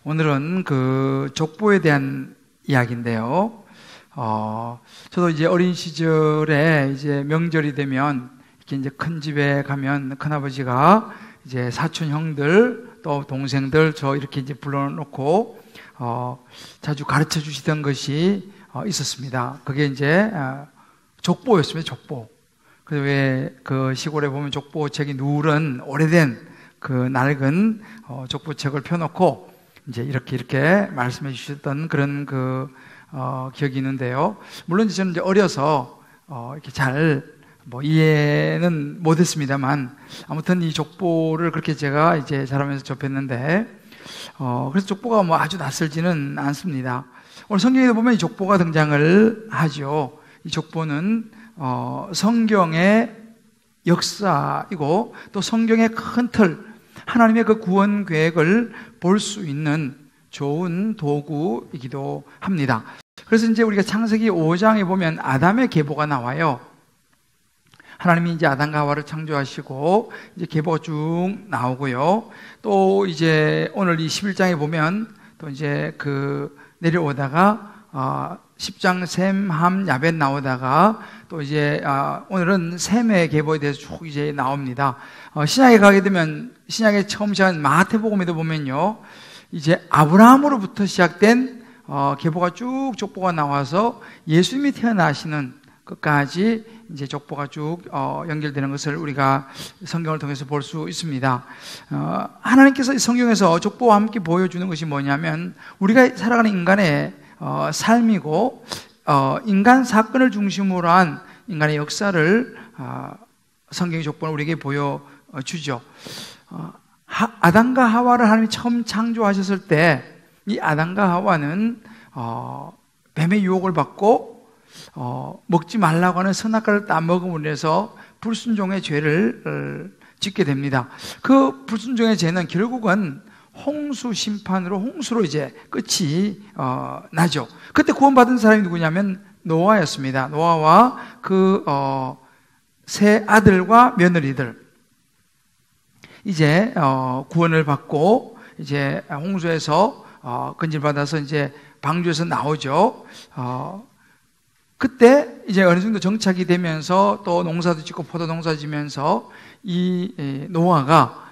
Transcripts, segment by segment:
오늘은 그 족보에 대한 이야기인데요. 저도 이제 어린 시절에 이제 명절이 되면 이렇게 이제 큰 집에 가면 큰아버지가 이제 사촌 형들 또 동생들 저 이렇게 이제 불러놓고 자주 가르쳐 주시던 것이 있었습니다. 그게 이제 족보였습니다. 족보. 그래서 왜 그 시골에 보면 족보책이 누런 오래된 그 낡은 족보책을 펴놓고 이제 이렇게 말씀해 주셨던 그런 기억이 있는데요. 물론 저는 이제 어려서 이렇게 잘 이해는 못했습니다만 아무튼 이 족보를 그렇게 제가 이제 자라면서 접했는데 그래서 족보가 아주 낯설지는 않습니다. 오늘 성경에 보면 이 족보가 등장을 하죠. 이 족보는 성경의 역사이고 또 성경의 큰 틀, 하나님의 그 구원 계획을 볼 수 있는 좋은 도구이기도 합니다. 그래서 이제 우리가 창세기 5장에 보면 아담의 계보가 나와요. 하나님이 이제 아담과 하와를 창조하시고 이제 계보가 쭉 나오고요. 또 이제 오늘 이 11장에 보면 또 이제 내려오다가 10장 셈, 함, 야벳 나오다가 또 이제 오늘은 셈의 계보에 대해서 쭉 이제 나옵니다. 신약에 가게 되면 신약의 처음 시작한 마태복음에도 보면요, 이제 아브라함으로부터 시작된 계보가 쭉 족보가 나와서 예수님이 태어나시는 끝까지 이제 족보가 쭉 연결되는 것을 우리가 성경을 통해서 볼 수 있습니다. 하나님께서 성경에서 족보와 함께 보여주는 것이 뭐냐면 우리가 살아가는 인간의 삶이고 인간 사건을 중심으로 한 인간의 역사를 성경의 족보는 우리에게 보여주죠. 아담과 하와를 하나님이 처음 창조하셨을 때 이 아담과 하와는 뱀의 유혹을 받고 먹지 말라고 하는 선악과를 따먹음으로 해서 불순종의 죄를 짓게 됩니다. 그 불순종의 죄는 결국은 홍수 심판으로 홍수로 이제 끝이 나죠. 그때 구원받은 사람이 누구냐면 노아였습니다. 노아와 그 세 아들과 며느리들 이제 구원을 받고 이제 홍수에서 건질받아서 이제 방주에서 나오죠. 그때 이제 어느 정도 정착이 되면서 또 농사도 짓고 포도 농사 지면서 이 노아가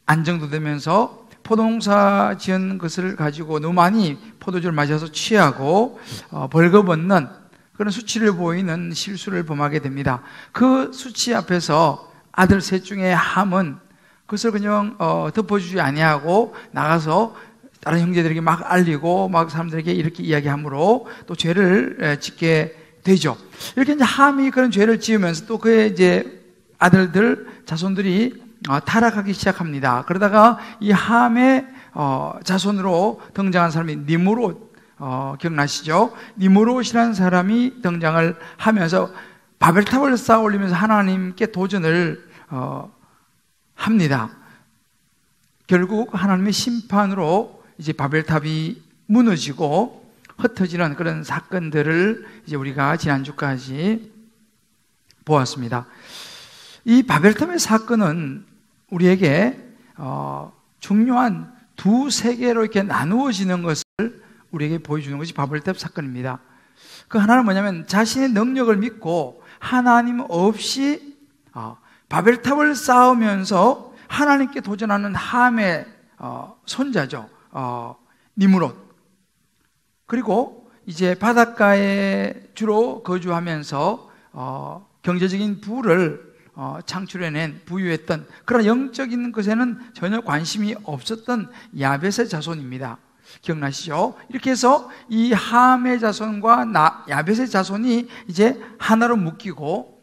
안정도 되면서 포도농사 지은 것을 가지고 너무 많이 포도주를 마셔서 취하고 벌거벗는 그런 수치를 보이는 실수를 범하게 됩니다. 그 수치 앞에서 아들 셋 중에 함은 그것을 그냥 덮어주지 아니하고 나가서 다른 형제들에게 막 알리고 막 사람들에게 이렇게 이야기함으로 또 죄를 짓게 되죠. 이렇게 이제 함이 그런 죄를 지으면서 또 그의 이제 아들들 자손들이 타락하기 시작합니다. 그러다가 이 함의 자손으로 등장한 사람이 니므롯, 기억나시죠? 니므롯이라는 사람이 등장을 하면서 바벨탑을 쌓아 올리면서 하나님께 도전을 합니다. 결국 하나님의 심판으로 이제 바벨탑이 무너지고 흩어지는 그런 사건들을 이제 우리가 지난주까지 보았습니다. 이 바벨탑의 사건은 우리에게 중요한 두 세계로 이렇게 나누어지는 것을 우리에게 보여주는 것이 바벨탑 사건입니다. 그 하나는 뭐냐면 자신의 능력을 믿고 하나님 없이 바벨탑을 쌓으면서 하나님께 도전하는 함의 손자죠. 니므롯. 그리고 이제 바닷가에 주로 거주하면서 경제적인 부를 창출해낸 부유했던 그런 영적인 것에는 전혀 관심이 없었던 야벳의 자손입니다. 기억나시죠? 이렇게 해서 이 함의 자손과 야벳의 자손이 이제 하나로 묶이고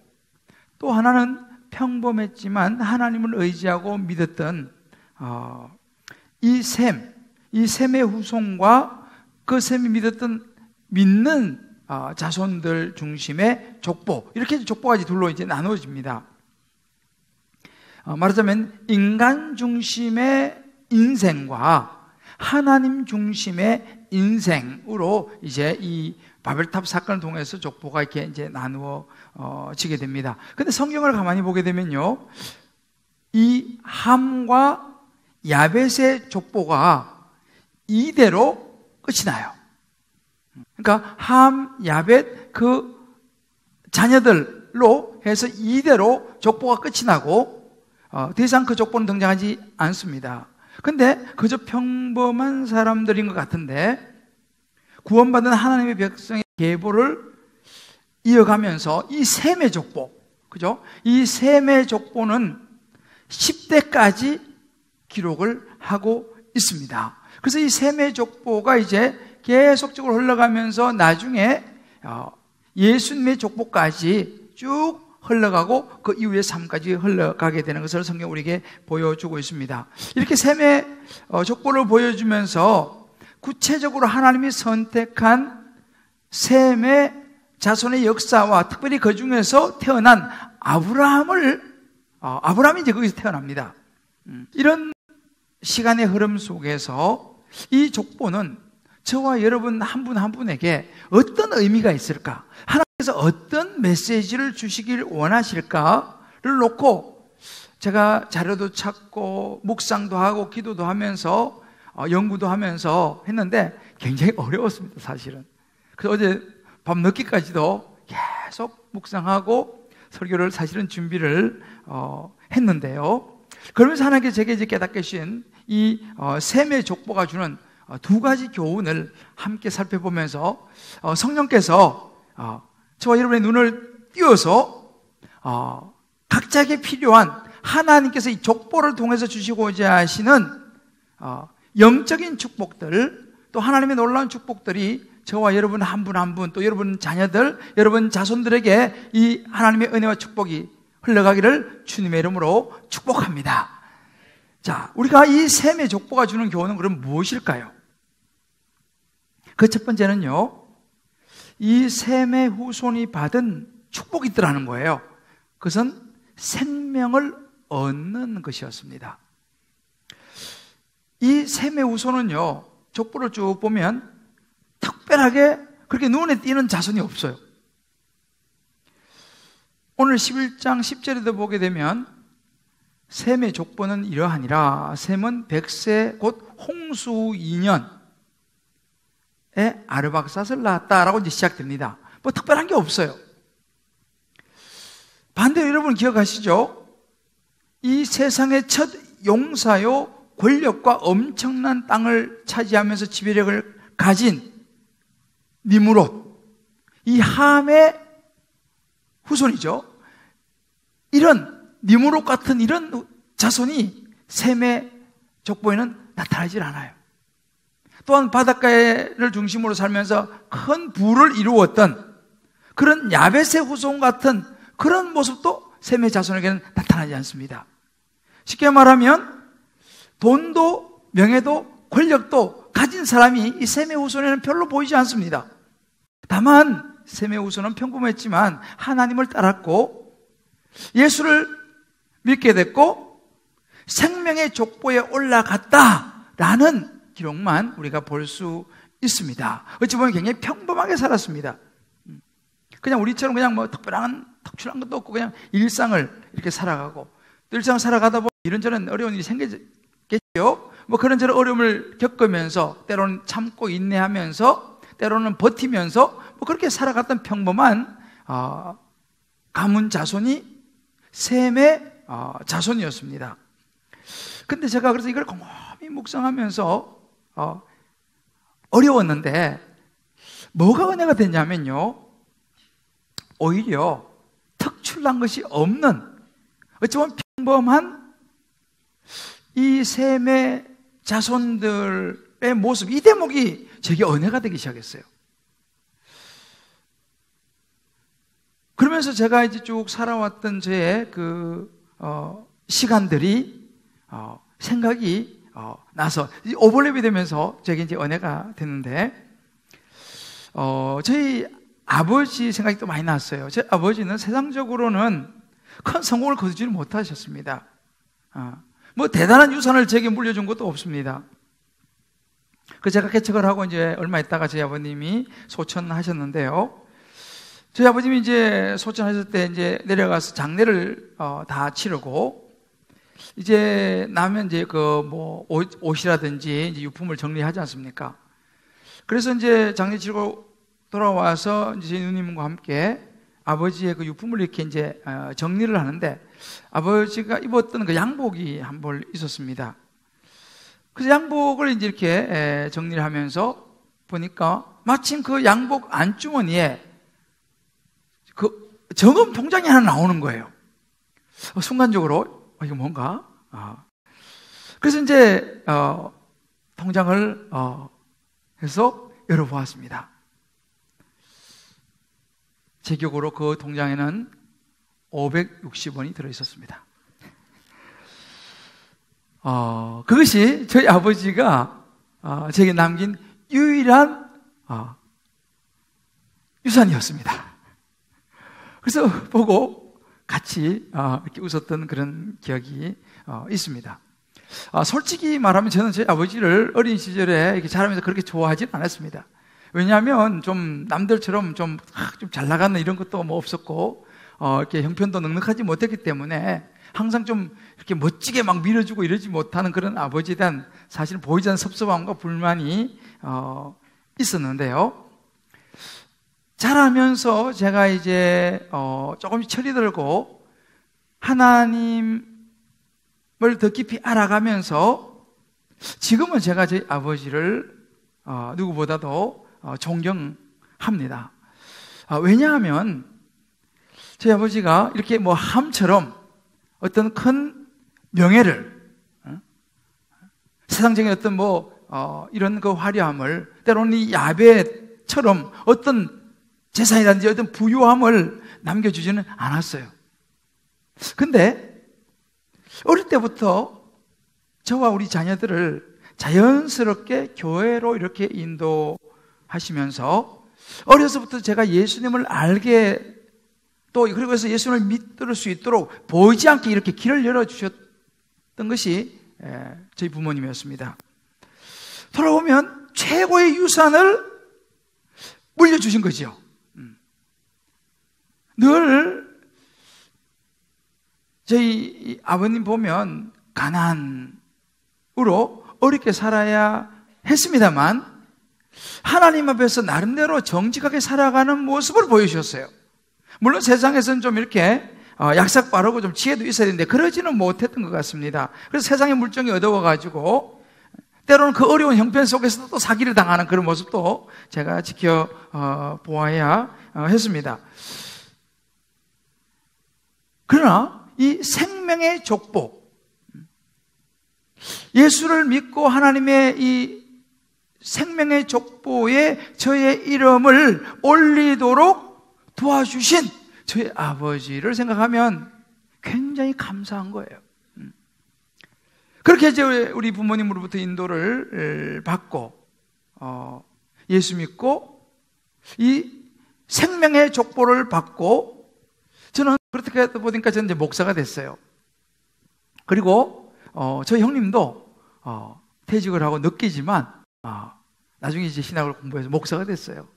또 하나는 평범했지만 하나님을 의지하고 믿었던 이 셈의 후손과 그 셈이 믿는 자손들 중심의 족보, 이렇게 족보가 둘로 이제 나누어집니다. 말하자면 인간 중심의 인생과 하나님 중심의 인생으로 이제 이 바벨탑 사건을 통해서 족보가 이렇게 이제 나누어지게 됩니다. 근데 성경을 가만히 보게 되면요, 이 함과 야벳의 족보가 이대로 끝이 나요. 그러니까 함, 야벳 그 자녀들로 해서 이대로 족보가 끝이 나고 더 이상 그 족보는 등장하지 않습니다. 근데 그저 평범한 사람들인 것 같은데 구원받은 하나님의 백성의 계보를 이어가면서 이 셈의 족보, 그죠? 이 셈의 족보는 10대까지 기록을 하고 있습니다. 그래서 이 셈의 족보가 이제 계속적으로 흘러가면서 나중에 예수님의 족보까지 쭉 흘러가고 그 이후의 삶까지 흘러가게 되는 것을 성경 우리에게 보여주고 있습니다. 이렇게 셈의 족보를 보여주면서 구체적으로 하나님이 선택한 셈의 자손의 역사와 특별히 그 중에서 태어난 아브라함이 이제 거기서 태어납니다. 이런 시간의 흐름 속에서 이 족보는 저와 여러분 한 분 한 분에게 어떤 의미가 있을까? 하나님께서 어떤 메시지를 주시길 원하실까를 놓고 제가 자료도 찾고 묵상도 하고 기도도 하면서 연구도 하면서 했는데 굉장히 어려웠습니다, 사실은. 그래서 어제 밤 늦게까지도 계속 묵상하고 설교를 사실은 준비를 했는데요. 그러면서 하나님께서 제게 이제 깨닫게 하신 이 셈의 족보가 주는 두 가지 교훈을 함께 살펴보면서 성령께서 저와 여러분의 눈을 띄워서 각자에게 필요한 하나님께서 이 족보를 통해서 주시고자 하시는 영적인 축복들, 또 하나님의 놀라운 축복들이 저와 여러분 한 분 한 분, 또 여러분 자녀들, 여러분 자손들에게 이 하나님의 은혜와 축복이 흘러가기를 주님의 이름으로 축복합니다. 자, 우리가 이 셈의 족보가 주는 교훈은 그럼 무엇일까요? 그 첫 번째는요, 이 셈의 후손이 받은 축복이 있더라는 거예요. 그것은 생명을 얻는 것이었습니다. 이 셈의 후손은요, 족보를 쭉 보면 특별하게 그렇게 눈에 띄는 자손이 없어요. 오늘 11장 10절에도 보게 되면 셈의 족보는 이러하니라. 셈은 100세 곧 홍수 2년에 아르박삿을 낳았다라고 이제 시작됩니다. 뭐 특별한 게 없어요. 반대로 여러분 기억하시죠? 이 세상의 첫 용사요 권력과 엄청난 땅을 차지하면서 지배력을 가진 니므롯, 이 함의 후손이죠. 이런 니므롯 같은 이런 자손이 셈의 족보에는 나타나질 않아요. 또한 바닷가를 중심으로 살면서 큰 부를 이루었던 그런 야벳의 후손 같은 그런 모습도 셈의 자손에게는 나타나지 않습니다. 쉽게 말하면 돈도 명예도 권력도 가진 사람이 이 셈의 후손에는 별로 보이지 않습니다. 다만 셈의 후손은 평범했지만 하나님을 따랐고 예수를 믿게 됐고 생명의 족보에 올라갔다라는 기록만 우리가 볼 수 있습니다. 어찌 보면 굉장히 평범하게 살았습니다. 그냥 우리처럼 그냥 뭐 특별한 것도 없고 그냥 일상을 이렇게 살아가고, 또 일상을 살아가다 보면 이런저런 어려운 일이 생기겠죠. 뭐 그런저런 어려움을 겪으면서 때로는 참고 인내하면서 때로는 버티면서 뭐 그렇게 살아갔던 평범한 가문 자손이 셈의 자손이었습니다. 근데 제가 그래서 이걸 곰곰이 묵상하면서 어려웠는데 뭐가 은혜가 됐냐면요, 오히려 특출난 것이 없는 어찌 보면 평범한 이 셈의 자손들의 모습, 이 대목이 제게 은혜가 되기 시작했어요. 그러면서 제가 이제 쭉 살아왔던 저의 시간들이 생각이 나서 오버랩이 되면서 제게 이제 은혜가 됐는데, 저희 아버지 생각이 또 많이 났어요. 제 아버지는 세상적으로는 큰 성공을 거두지를 못하셨습니다. 뭐 대단한 유산을 제게 물려준 것도 없습니다. 제가 개척을 하고 이제 얼마 있다가 저희 아버님이 소천하셨는데요. 저희 아버님이 이제 소천하셨을 때 이제 내려가서 장례를 다 치르고 이제 나면 이제 그 뭐 옷이라든지 이제 유품을 정리하지 않습니까? 그래서 이제 장례 치르고 돌아와서 이제 저희 누님과 함께 아버지의 그 유품을 이렇게 이제 정리를 하는데, 아버지가 입었던 그 양복이 한 벌 있었습니다. 그래서 양복을 이제 이렇게 정리를 하면서 보니까 마침 그 양복 안주머니에 그 정음 통장이 하나 나오는 거예요. 순간적으로 이거 뭔가? 그래서 이제 통장을 해서 열어보았습니다. 제 기억으로 그 통장에는 560원이 들어있었습니다. 그것이 저희 아버지가 제게 남긴 유일한 유산이었습니다. 그래서 보고 같이 이렇게 웃었던 그런 기억이 있습니다. 솔직히 말하면 저는 저희 아버지를 어린 시절에 이렇게 자라면서 그렇게 좋아하진 않았습니다. 왜냐하면 좀 남들처럼 좀 잘 나가는 이런 것도 뭐 없었고, 이렇게 형편도 넉넉하지 못했기 때문에 항상 좀 이렇게 멋지게 막 밀어주고 이러지 못하는 그런 아버지에 대한 사실 보이지 않는 섭섭함과 불만이 있었는데요. 자라면서 제가 이제 조금씩 철이 들고 하나님을 더 깊이 알아가면서 지금은 제가 저희 아버지를 누구보다도 존경합니다. 왜냐하면 저희 아버지가 이렇게 뭐 함처럼 어떤 큰 명예를, 세상적인 어떤 이런 그 화려함을, 때로는 이 야배처럼 어떤 재산이라든지 어떤 부유함을 남겨주지는 않았어요. 근데 어릴 때부터 저와 우리 자녀들을 자연스럽게 교회로 이렇게 인도하시면서 어려서부터 제가 예수님을 알게, 또 그리고 해서 예수님을 믿을 수 있도록 보이지 않게 이렇게 길을 열어주셨던 것이 저희 부모님이었습니다. 돌아보면 최고의 유산을 물려주신 거죠. 늘 저희 아버님 보면 가난으로 어렵게 살아야 했습니다만 하나님 앞에서 나름대로 정직하게 살아가는 모습을 보여주셨어요. 물론 세상에서는 좀 이렇게 약삭 빠르고 좀 지혜도 있어야 되는데 그러지는 못했던 것 같습니다. 그래서 세상의 물정이 어두워가지고 때로는 그 어려운 형편 속에서도 또 사기를 당하는 그런 모습도 제가 지켜보아야 했습니다. 그러나 이 생명의 족보, 예수를 믿고 하나님의 이 생명의 족보에 저의 이름을 올리도록 도와주신 저희 아버지를 생각하면 굉장히 감사한 거예요. 그렇게 이제 우리 부모님으로부터 인도를 받고 예수 믿고 이 생명의 족보를 받고 저는 그렇게 보니까 저는 이제 목사가 됐어요. 그리고 저희 형님도 퇴직을 하고 늦게지만 나중에 이제 신학을 공부해서 목사가 됐어요.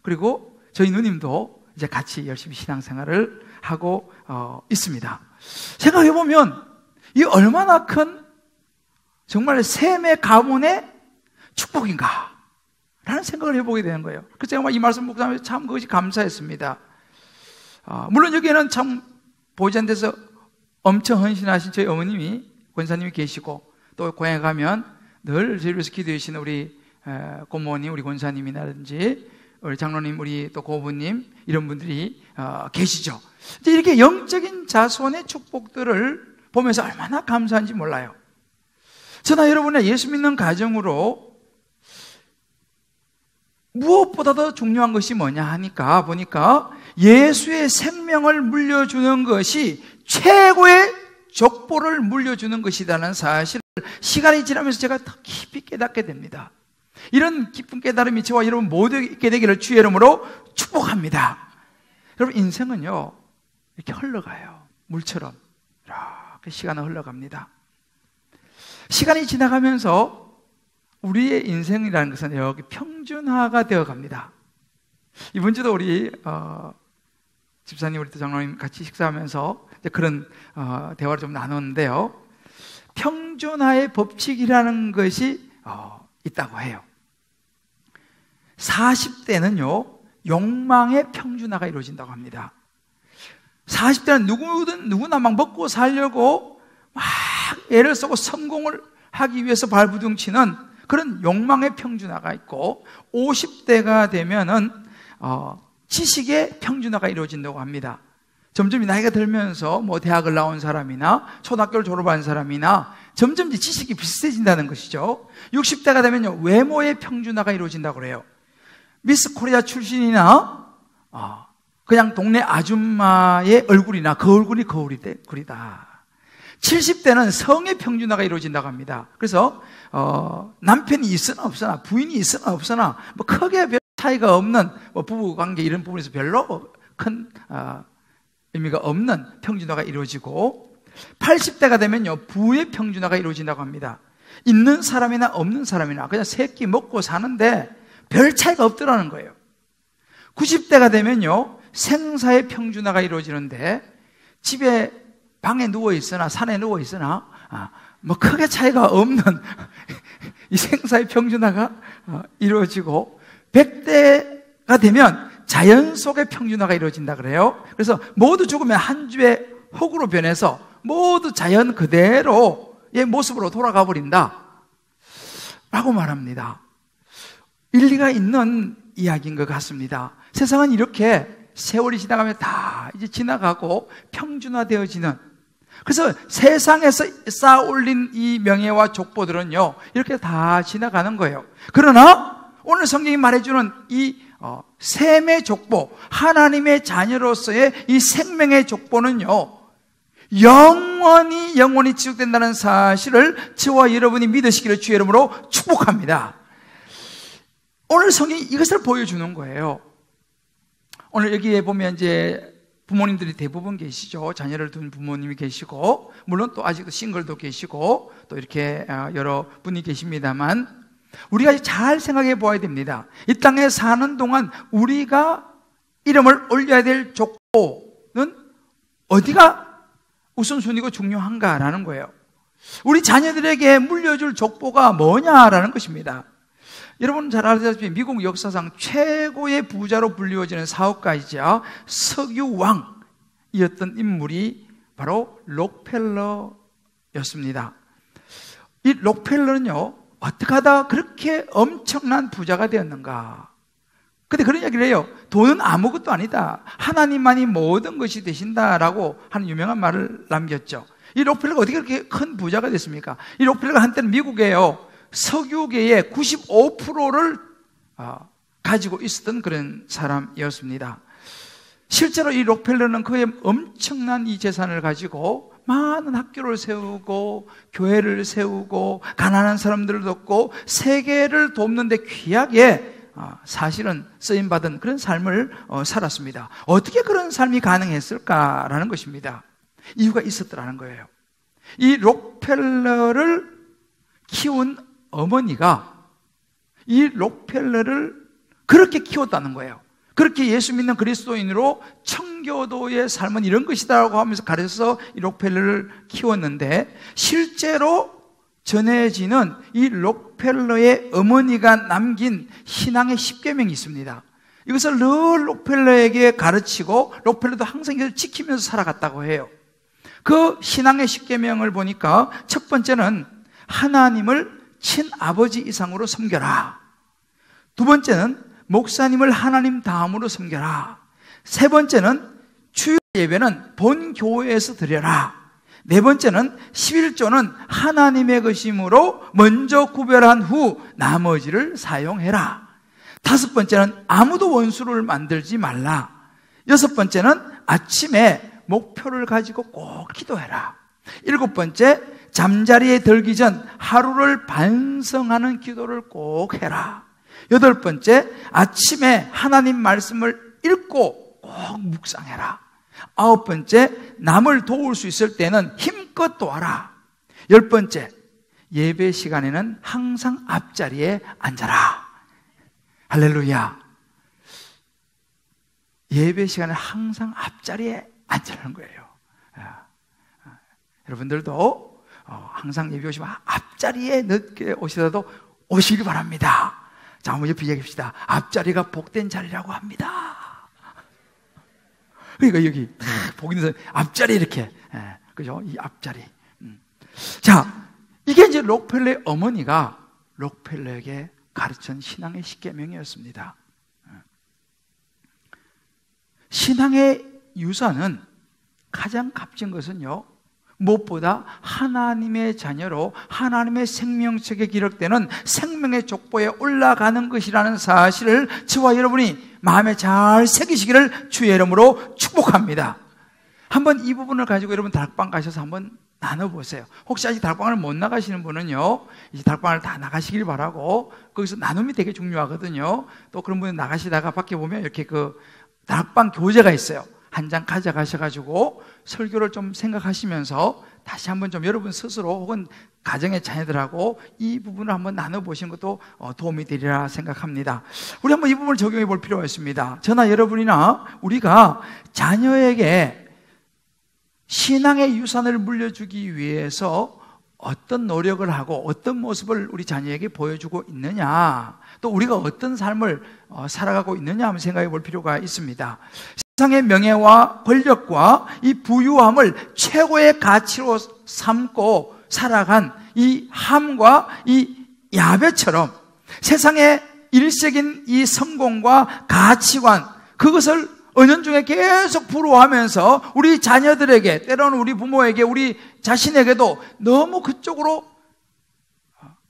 그리고 저희 누님도 이제 같이 열심히 신앙생활을 하고 있습니다. 생각해보면 이 얼마나 큰 정말 셈의 가문의 축복인가 라는 생각을 해보게 되는 거예요. 그래서 제가 이 말씀 묵상하면서 참 그것이 감사했습니다. 물론 여기에는 참 보이지 않는 데서 엄청 헌신하신 저희 어머님이, 권사님이 계시고, 또 고향에 가면 늘 저희를 위해서 기도해 주시는 우리 고모님, 우리 권사님이라든지 우리 장로님, 우리 또 고부님, 이런 분들이 계시죠. 이제 이렇게 영적인 자손의 축복들을 보면서 얼마나 감사한지 몰라요. 저나 여러분의 예수 믿는 가정으로 무엇보다 더 중요한 것이 뭐냐 하니까 보니까 예수의 생명을 물려주는 것이 최고의 족보를 물려주는 것이라는 사실을 시간이 지나면서 제가 더 깊이 깨닫게 됩니다. 이런 깊은 깨달음이 저와 여러분 모두 있게 되기를 주의 이름으로 축복합니다. 여러분 인생은요 이렇게 흘러가요. 물처럼 이렇게 시간은 흘러갑니다. 시간이 지나가면서 우리의 인생이라는 것은 여기 평준화가 되어 갑니다. 이번 주도 우리 집사님, 우리 장로님 같이 식사하면서 그런 대화를 좀 나눴는데요. 평준화의 법칙이라는 것이 있다고 해요. 40대는요, 욕망의 평준화가 이루어진다고 합니다. 40대는 누구나 막 먹고 살려고 막 애를 쓰고 성공을 하기 위해서 발부둥치는 그런 욕망의 평준화가 있고, 50대가 되면은 지식의 평준화가 이루어진다고 합니다. 점점 나이가 들면서 뭐 대학을 나온 사람이나 초등학교를 졸업한 사람이나 점점 지식이 비슷해진다는 것이죠. 60대가 되면요, 외모의 평준화가 이루어진다고 그래요. 미스 코리아 출신이나 그냥 동네 아줌마의 얼굴이나 그 얼굴이 그 얼굴이다. 70대는 성의 평준화가 이루어진다고 합니다. 그래서 남편이 있으나 없으나, 부인이 있으나 없으나 뭐 크게 별 차이가 없는, 뭐 부부관계 이런 부분에서 별로 큰 의미가 없는 평준화가 이루어지고, 80대가 되면요, 부의 평준화가 이루어진다고 합니다. 있는 사람이나 없는 사람이나 그냥 세끼 먹고 사는데 별 차이가 없더라는 거예요. 90대가 되면요, 생사의 평준화가 이루어지는데, 집에 방에 누워있으나 산에 누워있으나 뭐 크게 차이가 없는 이 생사의 평준화가 이루어지고, 100대가 되면 자연 속의 평준화가 이루어진다 그래요. 그래서 모두 죽으면 한 주의 흙으로 변해서 모두 자연 그대로의 모습으로 돌아가 버린다 라고 말합니다. 일리가 있는 이야기인 것 같습니다. 세상은 이렇게 세월이 지나가면 다 이제 지나가고 평준화되어지는, 그래서 세상에서 쌓아 올린 이 명예와 족보들은요, 이렇게 다 지나가는 거예요. 그러나 오늘 성경이 말해주는 이 셈의 족보, 하나님의 자녀로서의 이 생명의 족보는요, 영원히 지속된다는 사실을 저와 여러분이 믿으시기를 주의 이름으로 축복합니다. 오늘 성경이 이것을 보여주는 거예요. 오늘 여기에 보면 이제 부모님들이 대부분 계시죠. 자녀를 둔 부모님이 계시고, 물론 또 아직도 싱글도 계시고, 또 이렇게 여러 분이 계십니다만, 우리가 잘 생각해 보아야 됩니다. 이 땅에 사는 동안 우리가 이름을 올려야 될 족보는 어디가 우선순위고 중요한가라는 거예요. 우리 자녀들에게 물려줄 족보가 뭐냐라는 것입니다. 여러분 잘 아시다시피 미국 역사상 최고의 부자로 불리워지는 사업가이자 석유왕이었던 인물이 바로 록펠러였습니다. 이 록펠러는요, 어떻게 하다 그렇게 엄청난 부자가 되었는가? 근데 그런 이야기를 해요. 돈은 아무것도 아니다. 하나님만이 모든 것이 되신다라고 하는 유명한 말을 남겼죠. 이 록펠러가 어떻게 그렇게 큰 부자가 됐습니까? 이 록펠러가 한때는 미국에요, 석유계의 95%를 가지고 있었던 그런 사람이었습니다. 실제로 이 록펠러는 그의 엄청난 이 재산을 가지고 많은 학교를 세우고 교회를 세우고 가난한 사람들을 돕고 세계를 돕는 데 귀하게 사실은 쓰임받은 그런 삶을 살았습니다. 어떻게 그런 삶이 가능했을까라는 것입니다. 이유가 있었더라는 거예요. 이 록펠러를 키운 어머니가 이 록펠러를 그렇게 키웠다는 거예요. 그렇게 예수 믿는 그리스도인으로 청교도의 삶은 이런 것이다라고 하면서 가르쳐서 이 록펠러를 키웠는데, 실제로 전해지는 이 록펠러의 어머니가 남긴 신앙의 10계명이 있습니다. 이것을 늘 록펠러에게 가르치고 록펠러도 항상 이것을 지키면서 살아갔다고 해요. 그 신앙의 10계명을 보니까 첫 번째는 하나님을 친아버지 이상으로 섬겨라. 두 번째는 목사님을 하나님 다음으로 섬겨라. 세 번째는 주일 예배는 본 교회에서 드려라. 네 번째는 11조는 하나님의 것이므로 먼저 구별한 후 나머지를 사용해라. 다섯 번째는 아무도 원수를 만들지 말라. 여섯 번째는 아침에 목표를 가지고 꼭 기도해라. 일곱 번째, 잠자리에 들기 전 하루를 반성하는 기도를 꼭 해라. 여덟 번째, 아침에 하나님 말씀을 읽고 꼭 묵상해라. 아홉 번째, 남을 도울 수 있을 때는 힘껏 도와라. 열 번째, 예배 시간에는 항상 앞자리에 앉아라. 할렐루야. 예배 시간에 항상 앞자리에 앉으라는 거예요. 여러분들도 항상 예배 오시면 앞자리에 늦게 오시더라도 오시길 바랍니다. 자, 한번 옆에 얘기합시다. 앞자리가 복된 자리라고 합니다. 그러니까 여기 복 있는 사람 앞자리 이렇게, 그죠? 이 앞자리. 자, 이게 이제 록펠러의 어머니가 록펠러에게 가르친 신앙의 10계명이었습니다. 신앙의 유산은 가장 값진 것은요, 무엇보다 하나님의 자녀로 하나님의 생명책에 기록되는 생명의 족보에 올라가는 것이라는 사실을 저와 여러분이 마음에 잘 새기시기를 주의 이름으로 축복합니다. 한번 이 부분을 가지고 여러분 다락방 가셔서 한번 나눠보세요. 혹시 아직 다락방을 못 나가시는 분은요, 이제 다락방을 다 나가시길 바라고, 거기서 나눔이 되게 중요하거든요. 또 그런 분이 나가시다가 밖에 보면 이렇게 그 다락방 교재가 있어요. 한 장 가져가셔가지고 설교를 좀 생각하시면서 다시 한번 좀 여러분 스스로 혹은 가정의 자녀들하고 이 부분을 한번 나눠보시는 것도 도움이 되리라 생각합니다. 우리 한번 이 부분을 적용해 볼 필요가 있습니다. 저나 여러분이나 우리가 자녀에게 신앙의 유산을 물려주기 위해서 어떤 노력을 하고 어떤 모습을 우리 자녀에게 보여주고 있느냐, 또 우리가 어떤 삶을 살아가고 있느냐 한번 생각해 볼 필요가 있습니다. 세상의 명예와 권력과 이 부유함을 최고의 가치로 삼고 살아간 이 함과 이 야베처럼 세상의 일색인 이 성공과 가치관, 그것을 은연중에 계속 부러워하면서 우리 자녀들에게, 때로는 우리 부모에게, 우리 자신에게도 너무 그쪽으로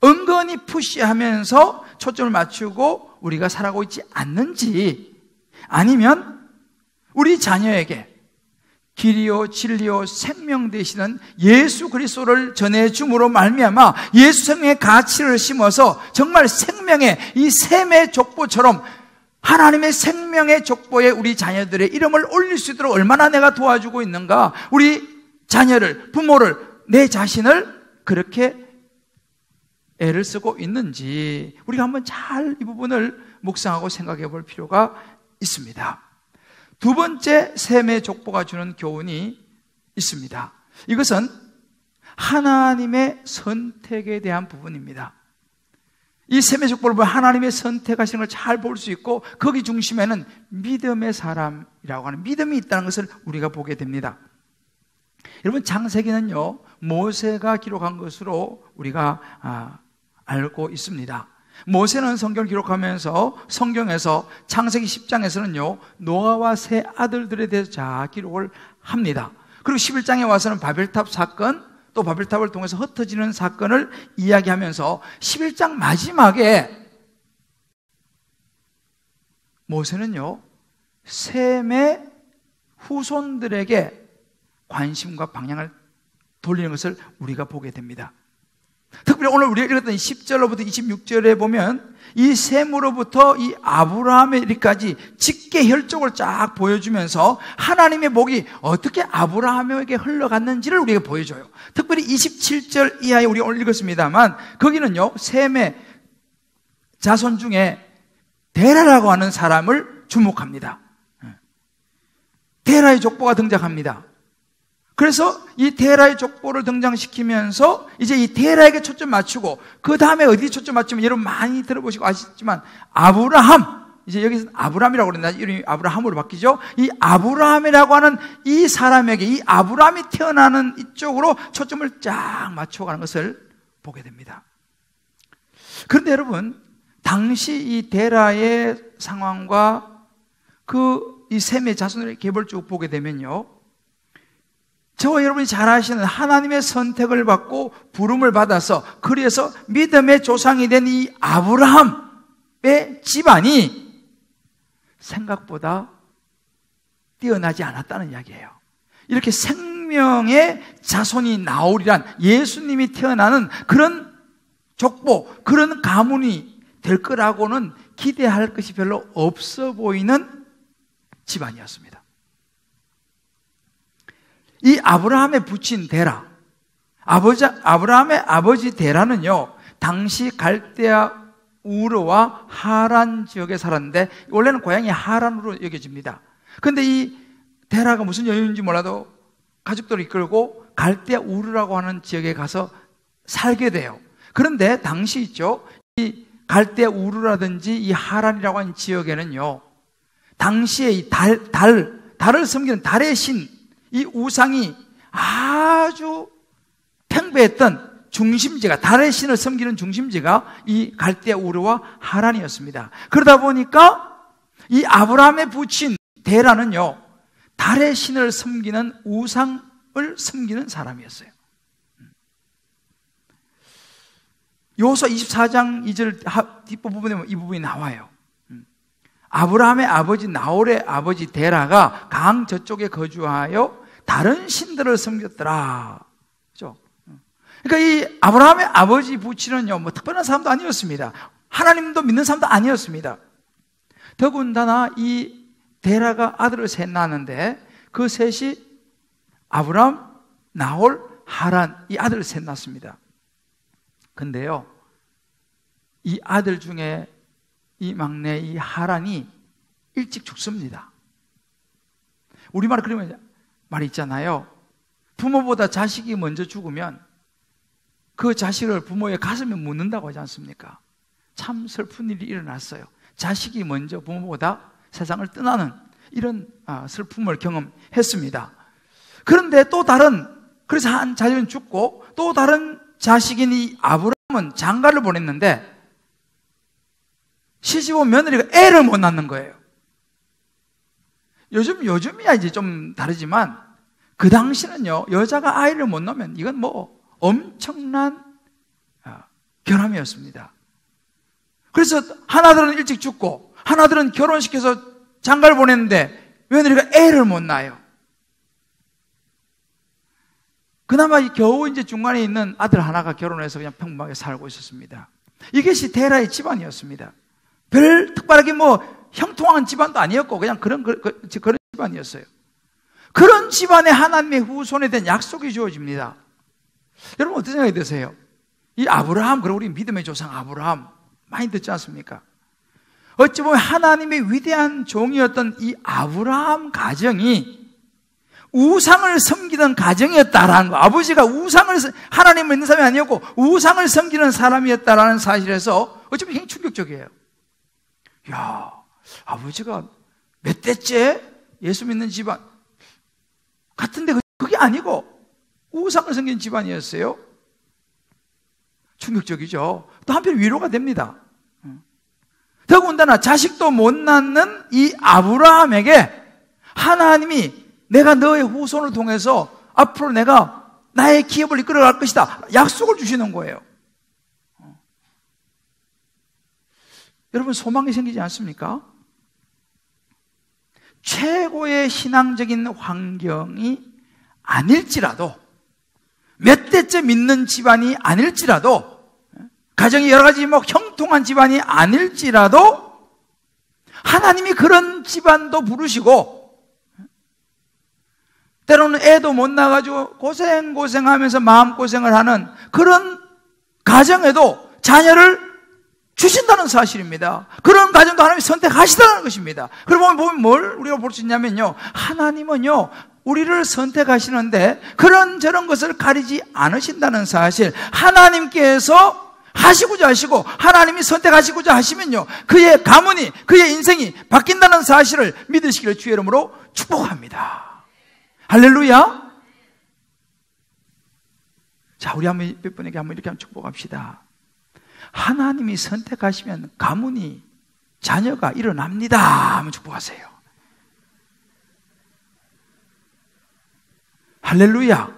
은근히 푸시하면서 초점을 맞추고 우리가 살아가고 있지 않는지, 아니면 우리 자녀에게 길이요 진리요 생명 되시는 예수 그리스도를 전해줌으로 말미암아 예수 생명의 가치를 심어서 정말 생명의 이 샘의 족보처럼 하나님의 생명의 족보에 우리 자녀들의 이름을 올릴 수 있도록 얼마나 내가 도와주고 있는가, 우리 자녀를, 부모를, 내 자신을 그렇게 애를 쓰고 있는지 우리가 한번 잘 이 부분을 묵상하고 생각해 볼 필요가 있습니다. 두 번째 샘의 족보가 주는 교훈이 있습니다. 이것은 하나님의 선택에 대한 부분입니다. 이 샘의 족보를 보면 하나님의 선택하시는 걸 잘 볼 수 있고, 거기 중심에는 믿음의 사람이라고 하는 믿음이 있다는 것을 우리가 보게 됩니다. 여러분, 창세기는요 모세가 기록한 것으로 우리가 알고 있습니다. 모세는 성경을 기록하면서 성경에서 창세기 10장에서는요 노아와 세 아들들에 대해서 잘 기록을 합니다. 그리고 11장에 와서는 바벨탑 사건, 또 바벨탑을 통해서 흩어지는 사건을 이야기하면서 11장 마지막에 모세는요 셈의 후손들에게 관심과 방향을 돌리는 것을 우리가 보게 됩니다. 특별히 오늘 우리가 읽었던 10절로부터 26절에 보면 이 셈으로부터 이 아브라함의 일까지 직계 혈족을 쫙 보여주면서 하나님의 복이 어떻게 아브라함에게 흘러갔는지를 우리에게 보여줘요. 특별히 27절 이하에 우리가 오늘 읽었습니다만 거기는요 셈의 자손 중에 데라라고 하는 사람을 주목합니다. 데라의 족보가 등장합니다. 그래서 이 데라의 족보를 등장시키면서 이제 이 데라에게 초점 맞추고, 그 다음에 어디 초점 맞추면 여러분 많이 들어보시고 아시지만 아브라함, 이제 여기서 아브라함이라고 그랬나, 이름이 아브라함으로 바뀌죠. 이 아브라함이라고 하는 이 사람에게, 이 아브라함이 태어나는 이쪽으로 초점을 쫙 맞춰가는 것을 보게 됩니다. 그런데 여러분, 당시 이 데라의 상황과 이 셈의 자손의 계보를 쭉 보게 되면요, 저와 여러분이 잘 아시는 하나님의 선택을 받고 부름을 받아서 그래서 믿음의 조상이 된 이 아브라함의 집안이 생각보다 뛰어나지 않았다는 이야기예요. 이렇게 생명의 자손이 나오리란, 예수님이 태어나는 그런 족보, 그런 가문이 될 거라고는 기대할 것이 별로 없어 보이는 집안이었습니다. 이 아브라함의 부친 데라, 아브라함의 아버지 데라는요 당시 갈대아 우르와 하란 지역에 살았는데 원래는 고향이 하란으로 여겨집니다. 근데 이 데라가 무슨 여유인지 몰라도 가족들을 이끌고 갈대아 우르라고 하는 지역에 가서 살게 돼요. 그런데 당시 있죠, 이 갈대아 우르라든지 이 하란이라고 하는 지역에는요, 당시에 이 달을 섬기는 달의 신, 이 우상이 아주 팽배했던 중심지가, 달의 신을 섬기는 중심지가 이 갈대아 우르와 하란이었습니다. 그러다 보니까 이 아브라함의 부친 데라는요, 달의 신을 섬기는 우상을 섬기는 사람이었어요. 여호수아 24장 2절 뒷부분에 보면 이 부분이 나와요. 아브라함의 아버지 나홀의 아버지 데라가 강 저쪽에 거주하여 다른 신들을 섬겼더라. 그렇죠? 그러니까 이 아브라함의 아버지 부친은요, 뭐 특별한 사람도 아니었습니다. 하나님도 믿는 사람도 아니었습니다. 더군다나 이 데라가 아들을 셋 낳았는데 그 셋이 아브라함, 나홀, 하란, 이 아들을 셋 낳았습니다. 근데요, 이 아들 중에 이 막내 이 하란이 일찍 죽습니다. 우리말에 그러면 말이 있잖아요. 부모보다 자식이 먼저 죽으면 그 자식을 부모의 가슴에 묻는다고 하지 않습니까? 참 슬픈 일이 일어났어요. 자식이 먼저 부모보다 세상을 떠나는 이런 슬픔을 경험했습니다. 그런데 또 다른, 그래서 한 자녀는 죽고 또 다른 자식인 이 아브라함은 장가를 보냈는데 시집온 며느리가 애를 못 낳는 거예요. 요즘이야 이제 좀 다르지만 그 당시는요, 여자가 아이를 못 낳으면 이건 뭐 엄청난 결함이었습니다. 그래서 하나들은 일찍 죽고 하나들은 결혼시켜서 장가를 보냈는데 며느리가 애를 못 낳아요. 그나마 겨우 이제 중간에 있는 아들 하나가 결혼해서 그냥 평범하게 살고 있었습니다. 이것이 데라의 집안이었습니다. 별 특별하게 뭐 형통한 집안도 아니었고 그냥 그런 집안이었어요. 그런 집안에 하나님의 후손에 대한 약속이 주어집니다. 여러분 어떤 생각이 드세요? 이 아브라함, 그리고 우리 믿음의 조상 아브라함 많이 듣지 않습니까? 어찌 보면 하나님의 위대한 종이었던 이 아브라함 가정이 우상을 섬기던 가정이었다라는 거, 아버지가 하나님을 믿는 사람이 아니었고 우상을 섬기는 사람이었다라는 사실에서 어쩌면 굉장히 충격적이에요. 야, 아버지가 몇 대째 예수 믿는 집안 같은데 그게 아니고 우상을 섬기는 집안이었어요. 충격적이죠. 또 한편 위로가 됩니다. 더군다나 자식도 못 낳는 이 아브라함에게 하나님이 내가 너의 후손을 통해서 앞으로 내가 나의 기업을 이끌어갈 것이다 약속을 주시는 거예요. 여러분 소망이 생기지 않습니까? 최고의 신앙적인 환경이 아닐지라도, 몇 대째 믿는 집안이 아닐지라도, 가정이 여러 가지 뭐 형통한 집안이 아닐지라도 하나님이 그런 집안도 부르시고 때로는 애도 못 낳아가지고 고생하면서 마음고생을 하는 그런 가정에도 자녀를 주신다는 사실입니다. 그런 가정도 하나님이 선택하시다는 것입니다. 그러면 보면 뭘 우리가 볼 수 있냐면요, 하나님은요 우리를 선택하시는데 그런 저런 것을 가리지 않으신다는 사실, 하나님께서 하시고자 하시고 하나님이 선택하시고자 하시면요 그의 가문이, 그의 인생이 바뀐다는 사실을 믿으시기를 주의 이름으로 축복합니다. 할렐루야. 자, 우리 몇 분에게 한번 이렇게 한번 축복합시다. 하나님이 선택하시면 가문이, 자녀가 일어납니다 한번 축복하세요. 할렐루야.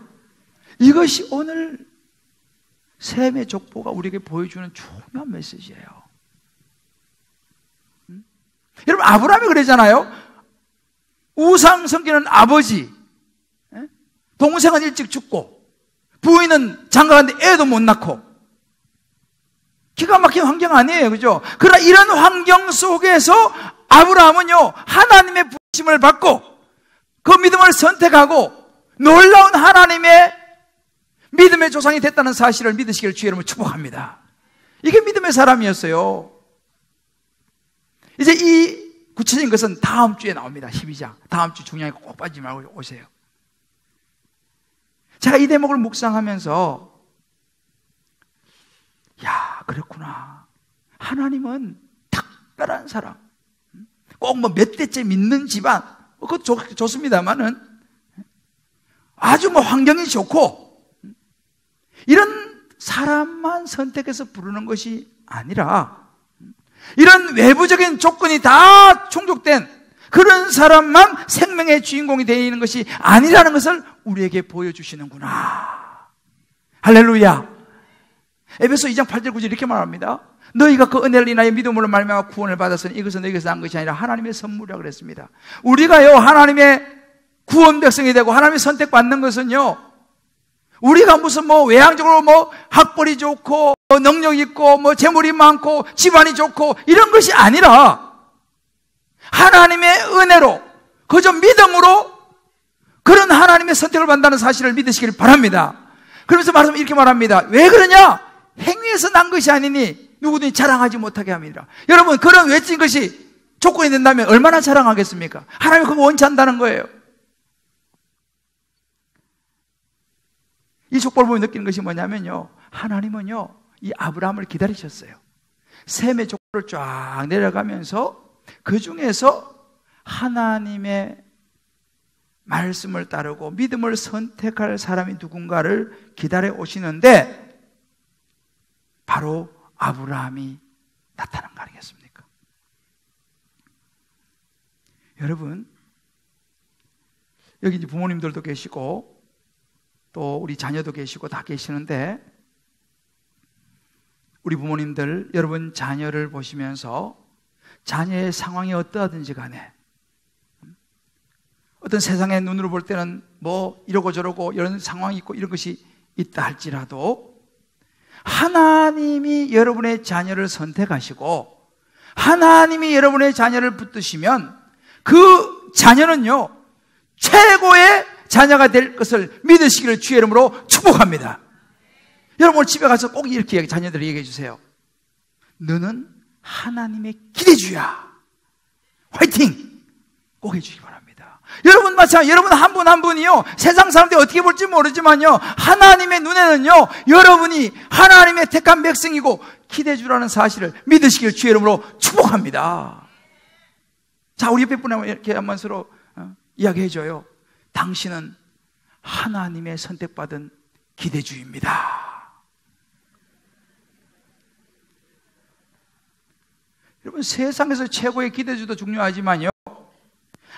이것이 오늘 셈의 족보가 우리에게 보여주는 중요한 메시지예요. 여러분 아브라함이 그러잖아요. 우상 섬기는 아버지, 동생은 일찍 죽고 부인은 장가갔는데 애도 못 낳고, 기가 막힌 환경 아니에요, 그죠? 그러나 이런 환경 속에서 아브라함은요 하나님의 부르심을 받고 그 믿음을 선택하고 놀라운 하나님의 믿음의 조상이 됐다는 사실을 믿으시기를 주의 이름으로 축복합니다. 이게 믿음의 사람이었어요. 이제 이 구체적인 것은 다음 주에 나옵니다. 12장. 다음 주 중요하게 꼭 빠지지 말고 오세요. 제가 이 대목을 묵상하면서 야, 그렇구나. 하나님은 특별한 사람. 꼭 뭐 몇 대째 믿는 집안. 그것도 좋습니다만은 아주 뭐 환경이 좋고 이런 사람만 선택해서 부르는 것이 아니라 이런 외부적인 조건이 다 충족된 그런 사람만 생명의 주인공이 되는 것이 아니라는 것을 우리에게 보여주시는구나. 할렐루야. 에베소 2장 8절 9절 이렇게 말합니다. 너희가 그 은혜를 인하여 믿음으로 말미암아 구원을 받았으니 이것은 너희에게서 난 것이 아니라 하나님의 선물이라 그랬습니다. 우리가요 하나님의 구원 백성이 되고 하나님의 선택받는 것은요 우리가 무슨 뭐 외향적으로 뭐 학벌이 좋고 뭐 능력 있고 뭐 재물이 많고 집안이 좋고 이런 것이 아니라 하나님의 은혜로 그저 믿음으로 그런 하나님의 선택을 받는다는 사실을 믿으시길 바랍니다. 그러면서 이렇게 말합니다. 왜 그러냐? 행위에서 난 것이 아니니 누구든지 자랑하지 못하게 합니다. 여러분 그런 외진 것이 조건이 된다면 얼마나 자랑하겠습니까? 하나님이 그거 원치 않는다는 거예요. 이 족보를 보면 느끼는 것이 뭐냐면요 하나님은요 이 아브라함을 기다리셨어요. 셈의 족보를 쫙 내려가면서 그 중에서 하나님의 말씀을 따르고 믿음을 선택할 사람이 누군가를 기다려 오시는데 바로 아브라함이 나타난 거 아니겠습니까? 여러분 여기 이제 부모님들도 계시고 또 우리 자녀도 계시고 다 계시는데 우리 부모님들 여러분 자녀를 보시면서 자녀의 상황이 어떠하든지 간에 어떤 세상의 눈으로 볼 때는 뭐 이러고 저러고 이런 상황이 있고 이런 것이 있다 할지라도 하나님이 여러분의 자녀를 선택하시고 하나님이 여러분의 자녀를 붙드시면 그 자녀는요 최고의 자녀가 될 것을 믿으시기를 주의 이름으로 축복합니다. 여러분 오늘 집에 가서 꼭 이렇게 자녀들이 얘기해 주세요. 너는 하나님의 기대주야. 화이팅! 꼭 해주시기 바랍니다. 여러분 마찬가지, 여러분 한 분 한 분이요 세상 사람들이 어떻게 볼지 모르지만요 하나님의 눈에는요 여러분이 하나님의 택한 백성이고 기대주라는 사실을 믿으시기를 주의 이름으로 축복합니다. 자, 우리 옆에 분하고 이렇게 한번 서로 이야기해줘요. 당신은 하나님의 선택받은 기대주입니다. 여러분 세상에서 최고의 기대주도 중요하지만요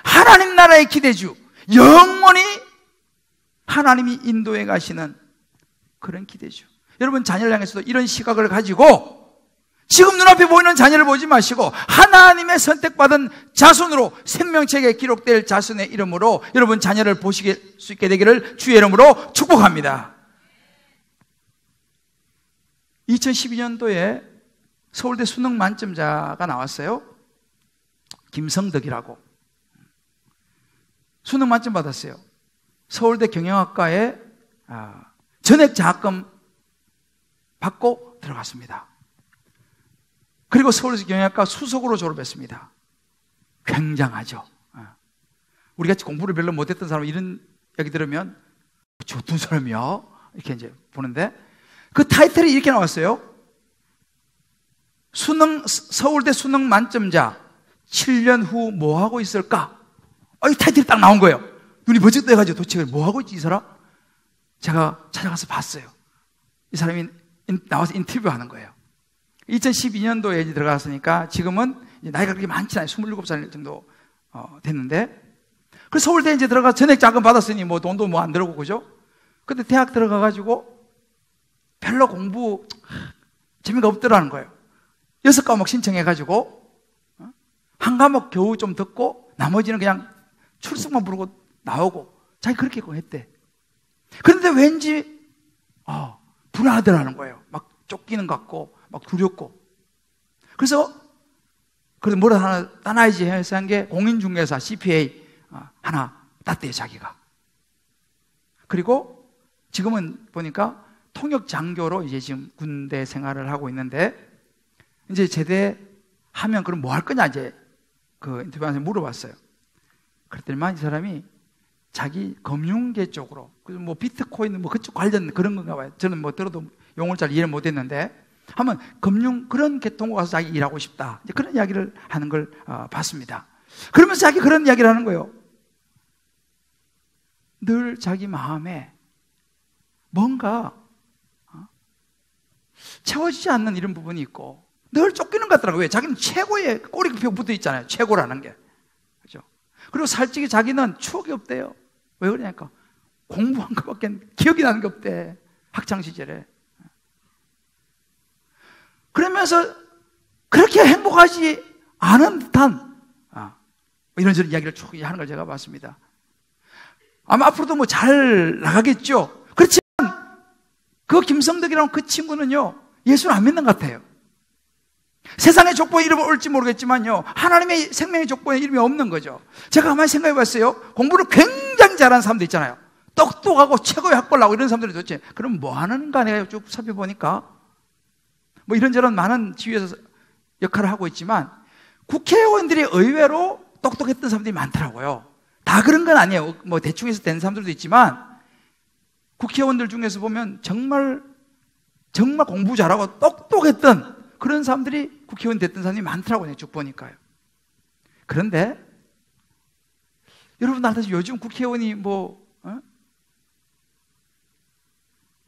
하나님 나라의 기대주, 영원히 하나님이 인도해 가시는 그런 기대주. 여러분 자녀를 향해서도 이런 시각을 가지고 지금 눈앞에 보이는 자녀를 보지 마시고 하나님의 선택받은 자손으로 생명책에 기록될 자손의 이름으로 여러분 자녀를 보실 수 있게 되기를 주의 이름으로 축복합니다. 2012년도에 서울대 수능 만점자가 나왔어요. 김성덕이라고. 수능 만점 받았어요. 서울대 경영학과에 전액 장학금 받고 들어갔습니다. 그리고 서울대 경영학과 수석으로 졸업했습니다. 굉장하죠. 우리같이 공부를 별로 못했던 사람 이런 이야기 들으면 어떤 사람이야? 이렇게 이제 보는데 그 타이틀이 이렇게 나왔어요. 서울대 수능 만점자 7년 후 뭐 하고 있을까? 이 타이틀이 딱 나온 거예요. 눈이 번쩍 떠가지고 도대체 뭐 하고 있지 이 사람? 제가 찾아가서 봤어요. 이 사람이 나와서 인터뷰하는 거예요. 2012년도에 들어갔으니까 지금은 나이가 그렇게 많지 않아요. 27살 정도 됐는데 그래서 서울대 이제 들어가 전액 자금 받았으니 뭐 돈도 뭐 안 들어오고 그죠? 근데 대학 들어가가지고 별로 공부 재미가 없더라는 거예요. 6과목 신청해가지고 한 과목 겨우 좀 듣고 나머지는 그냥 출석만 부르고 나오고 자기 그렇게 했대. 그런데 왠지 불안하더라는 거예요. 막 쫓기는 것 같고 막 두렵고. 그래서 뭐라 하나 따놔야지 해서 한 게 공인중개사 CPA 하나 땄대요 자기가. 그리고 지금은 보니까 통역장교로 이제 지금 군대 생활을 하고 있는데 이제 제대하면 그럼 뭐 할 거냐 이제 그 인터뷰하면서 물어봤어요. 그랬더니만 이 사람이 자기 금융계 쪽으로, 뭐 비트코인 뭐 그쪽 관련 그런 건가 봐요. 저는 뭐 들어도 용어를 잘 이해를 못했는데 한번 금융 그런 계통으로 가서 자기 일하고 싶다, 이제 그런 이야기를 하는 걸 봤습니다. 그러면서 자기 그런 이야기를 하는 거예요. 늘 자기 마음에 뭔가 채워지지 않는 이런 부분이 있고 늘 쫓기는 것 같더라고요. 왜? 자기는 최고의 꼬리표 붙어 있잖아요. 최고라는 게. 그죠? 그리고 솔직히 자기는 추억이 없대요. 왜 그러냐니까 공부한 것밖에 기억이 나는 게 없대. 학창시절에. 그러면서 그렇게 행복하지 않은 듯한 이런저런 이야기를 쭉 하는 걸 제가 봤습니다. 아마 앞으로도 뭐 잘 나가겠죠. 그렇지만 그 김성덕이라는 그 친구는요, 예수를 안 믿는 것 같아요. 세상의 족보에 이름을 올지 모르겠지만요, 하나님의 생명의 족보에 이름이 없는 거죠. 제가 가만히 생각해 봤어요. 공부를 굉장히 잘하는 사람도 있잖아요. 똑똑하고 최고의 학벌 나오고 이런 사람들이 도대체 그럼 뭐 하는가 내가 쭉 살펴보니까 뭐 이런저런 많은 지위에서 역할을 하고 있지만 국회의원들이 의외로 똑똑했던 사람들이 많더라고요. 다 그런 건 아니에요. 뭐 대충 해서 된 사람들도 있지만 국회의원들 중에서 보면 정말 공부 잘하고 똑똑했던 그런 사람들이 국회의원 됐던 사람이 많더라고요. 쭉 보니까요. 그런데 여러분 나한테 요즘 국회의원이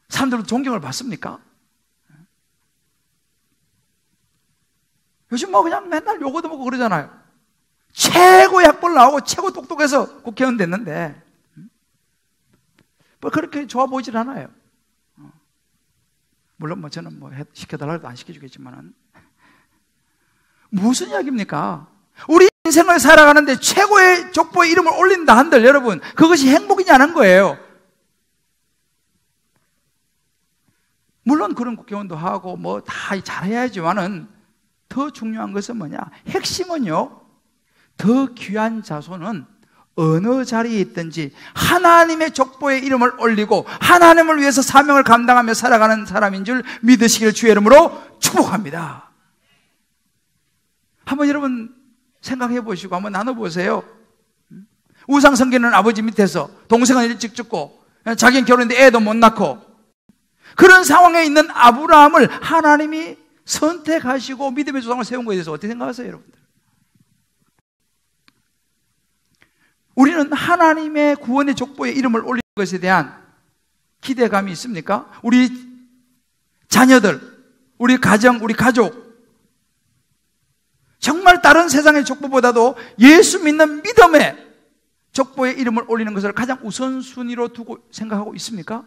사람들은 존경을 받습니까? 요즘 뭐 그냥 맨날 요거도 먹고 그러잖아요. 최고의 학벌 나오고 최고 똑똑해서 국회의원 됐는데 뭐 그렇게 좋아 보이질 않아요. 물론 뭐 저는 뭐 시켜달라고 해도 안 시켜주겠지만은 무슨 이야기입니까? 우리 인생을 살아가는데 최고의 족보에 이름을 올린다 한들 여러분 그것이 행복이냐는 거예요. 물론 그런 국회의원도 하고 뭐 다 잘해야지만은 더 중요한 것은 뭐냐? 핵심은요, 더 귀한 자손은 어느 자리에 있든지 하나님의 족보에 이름을 올리고 하나님을 위해서 사명을 감당하며 살아가는 사람인 줄 믿으시기를 주의 이름으로 축복합니다. 한번 여러분 생각해 보시고 한번 나눠보세요. 우상숭배는 아버지 밑에서 동생은 일찍 죽고 자기는 결혼했는데 애도 못 낳고 그런 상황에 있는 아브라함을 하나님이 선택하시고 믿음의 조상을 세운 것에 대해서 어떻게 생각하세요, 여러분들? 우리는 하나님의 구원의 족보에 이름을 올리는 것에 대한 기대감이 있습니까? 우리 자녀들, 우리 가정, 우리 가족 정말 다른 세상의 족보보다도 예수 믿는 믿음의 족보에 이름을 올리는 것을 가장 우선순위로 두고 생각하고 있습니까?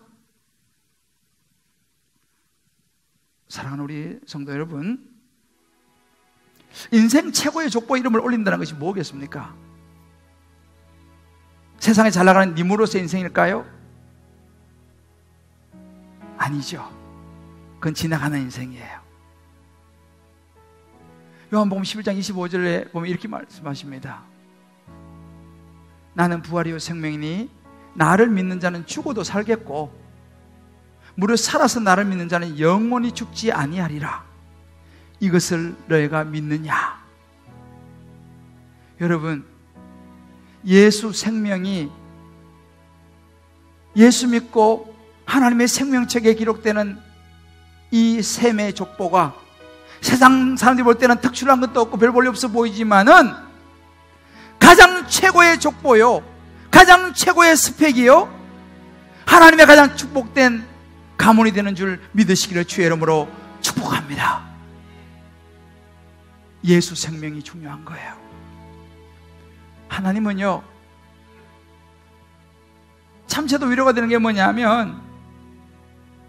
사랑하는 우리 성도 여러분, 인생 최고의 족보에 이름을 올린다는 것이 뭐겠습니까? 세상에 잘 나가는 님으로서의 인생일까요? 아니죠. 그건 지나가는 인생이에요. 요한복음 11장 25절에 보면 이렇게 말씀하십니다. 나는 부활이요 생명이니 나를 믿는 자는 죽어도 살겠고 무릇 살아서 나를 믿는 자는 영원히 죽지 아니하리라. 이것을 너희가 믿느냐? 여러분, 예수 생명이 예수 믿고 하나님의 생명책에 기록되는 이 셈의 족보가 세상 사람들이 볼 때는 특출한 것도 없고 별 볼일 없어 보이지만은 가장 최고의 족보요, 가장 최고의 스펙이요, 하나님의 가장 축복된 가문이 되는 줄 믿으시기를 주의 이름으로 축복합니다. 예수 생명이 중요한 거예요. 하나님은요, 참새도 위로가 되는 게 뭐냐면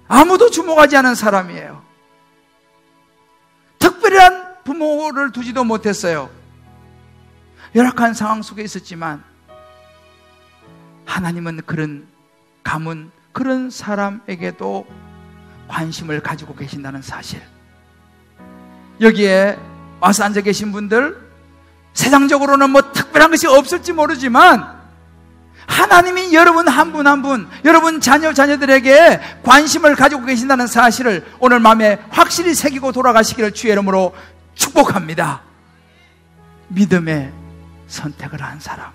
아무도 주목하지 않은 사람이에요. 특별한 부모를 두지도 못했어요. 열악한 상황 속에 있었지만 하나님은 그런 가문, 그런 사람에게도 관심을 가지고 계신다는 사실, 여기에 와서 앉아 계신 분들 세상적으로는 뭐 특별한 것이 없을지 모르지만 하나님이 여러분 한 분 한 분, 여러분 자녀들에게 관심을 가지고 계신다는 사실을 오늘 마음에 확실히 새기고 돌아가시기를 주의 이름으로 축복합니다. 믿음의 선택을 한 사람.